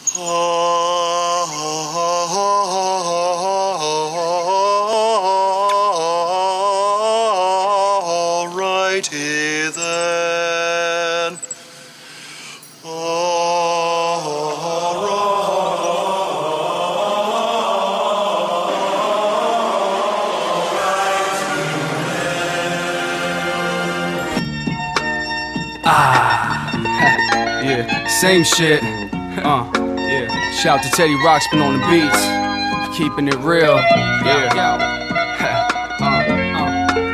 Alrighty then. Yeah, same shit. Yeah. Shout to Teddy Roxpin on the beats, keeping it real. Yeah.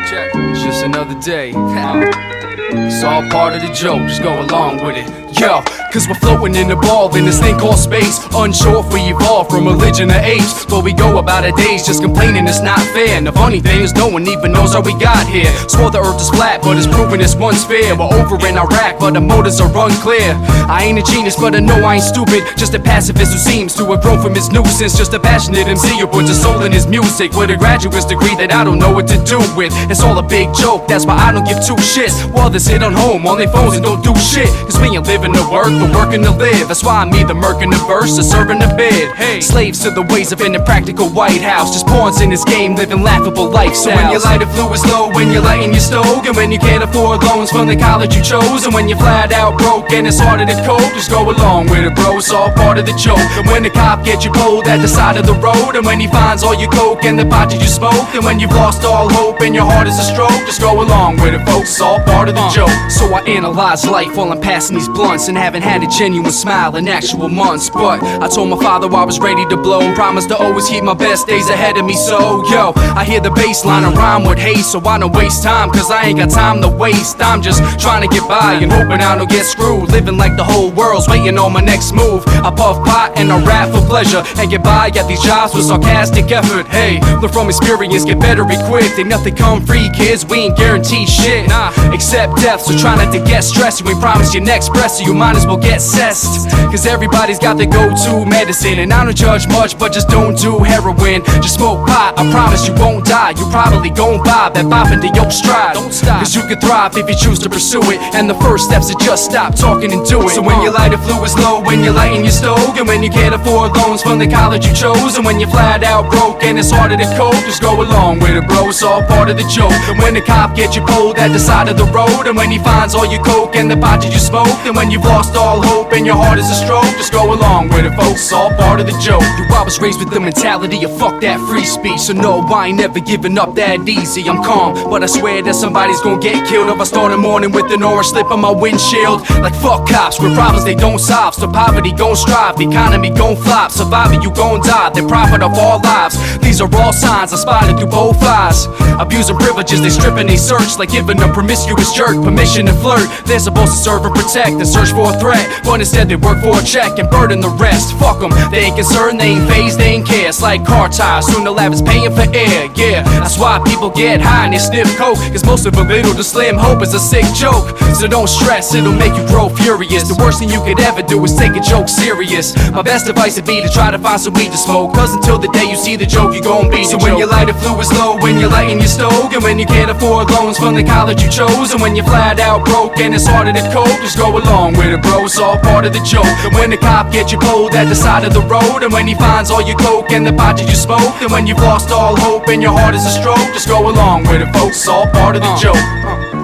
Check. It's just another day. It's all part of the joke. Just go along with it. Yo, cause we're floating in the ball in this thing called space. Unsure if we evolved from religion to apes, but we go about our days just complaining it's not fair. And the funny thing is no one even knows how we got here. Swore the earth is flat, but it's proven it's one sphere. We're over in Iraq, but the motives are unclear. I ain't a genius, but I know I ain't stupid. Just a pacifist who seems to have grown from his nuisance. Just a passionate MC who puts his soul in his music, with a graduate's degree that I don't know what to do with. It's all a big joke, that's why I don't give two shits. While they sit on home on their phones and don't do shit, cause we ain't living to work, but working to live. That's why I'm either murking the verse or serving the bid. Hey, slaves to the ways of an impractical White House, just pawns in this game, living laughable lifestyles. So when your lighter fluid is low, when you're lighting your stove, and when you can't afford loans from the college you chose, and when you're flat out broke and it's harder to cope, just go along with it, bro. It's all part of the joke. And when the cop gets you pulled at the side of the road, and when he finds all your coke and the pot that you smoked, and when you've lost all hope and your heart is a stroke, just go along with it, folks. It's all part of the joke. So I analyze life while I'm passing these blunts, and haven't had a genuine smile in actual months. But I told my father I was ready to blow, and promised to always keep my best days ahead of me. So yo, I hear the bass line and rhyme with haste, so I don't waste time, cause I ain't got time to waste. I'm just trying to get by and hoping I don't get screwed, living like the whole world's waiting on my next move. I puff pot and I rap for pleasure, and get by at these jobs with sarcastic effort. Hey, learn from experience, get better equipped. Ain't nothing come free, kids, we ain't guaranteed shit, nah, except death. So try not to get stressed, and we promise your next breath, so you might as well get cessed. Cause everybody's got their go-to medicine, and I don't judge much, but just don't do heroin. Just smoke pot, I promise you won't die. You probably gon' vibe that bop into your stride. Don't stop, cause you can thrive if you choose to pursue it. And the first step's to just stop talking and do it. So when your lighter fluid's low, when you're lighting your stove, and when you can't afford loans from the college you chose, and when you're flat out broke and it's harder to cope, just go along with it, bro. It's all part of the joke. And when the cop gets you pulled at the side of the road, and when he finds all your coke and the pot that you smoked, and when you've lost all hope and your heart is a stroke, just go along with it, folks. It's all part of the joke. I was raised with the mentality of fuck that free speech, so no, I ain't never giving up that easy. I'm calm, but I swear that somebody's gonna get killed if I start the morning with an orange slip on my windshield. Like fuck cops, with problems they don't solve, so poverty gon' strive, the economy gon' flop, surviving you gon' die, they profit of all lives. These are all signs I spotted through both eyes. Abusing privileges, they strip and they search, like giving a promiscuous jerk permission to flirt. They're supposed to serve and protect and search for a threat, but instead they work for a check and burden the rest. Fuck them, they ain't concerned, they ain't phased, they ain't care. It's like car tires, soon the lab is paying for air. Yeah, that's why people get high and they sniff coke, cause most of them belittle the slim hope is a sick joke. So don't stress, it'll make you grow furious. The worst thing you could ever do is take a joke serious. My best advice would be to try to find some weed to smoke, cause until the day you see the joke, you gon' be the joke. So when your lighter fluid's low, when you're lighting your stove, and when you can't afford loans from the college you chose, and when you're flat out broke and it's harder to cope, just go along with it, bro. It's all part of the joke. And when the cop gets you pulled at the side of the road, and when he finds all your coke and the pot that you smoked, and when you've lost all hope and your heart is a stroke, just go along with it, folks. It's all part of the joke.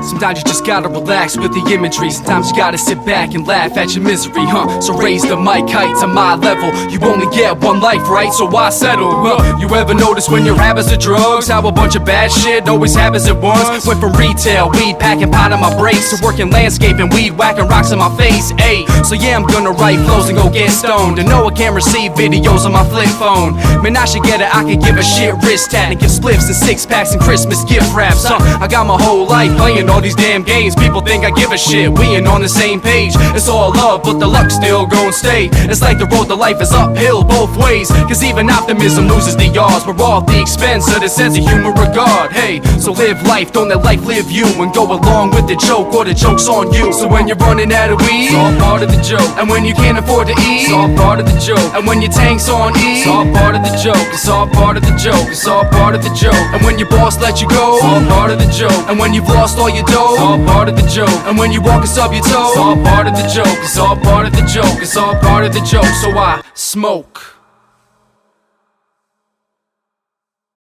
Sometimes you just gotta relax with the imagery. Sometimes you gotta sit back and laugh at your misery, So raise the mic height to my level. You only get one life, right? So why settle? You ever notice when your habits of drugs, how a bunch of bad shit always happens at once? Went from retail, weed packing pot on my brakes, to working landscaping, weed whacking rocks in my face. Ayy, so yeah, I'm gonna write flows and go get stoned. And no, I can't receive videos on my flip phone. Man, I should get it, I could give a shit wrist tat and give spliffs and six packs and Christmas gift wraps. I got my whole life playing all these damn games. People think I give a shit, we ain't on the same page. It's all love, but the luck still gon' stay. It's like the road to life is uphill both ways, cause even optimism loses the odds. We're all at the expense of the sense of human regard. Hey, so live life, don't let life live you, and go along with the joke, or the joke's on you. So when you're running out of weed, it's all part of the joke. And when you can't afford to eat, it's all part of the joke. And when your tank's on E, it's all part of the joke, it's all part of the joke, it's all part of the joke. And when your boss lets you go, it's all part of the joke. And when you've lost all your dough, it's all part of the joke. And when you walk and stub your toe, it's all part of the joke, it's all part of the joke, it's all part of the joke. So I smoke.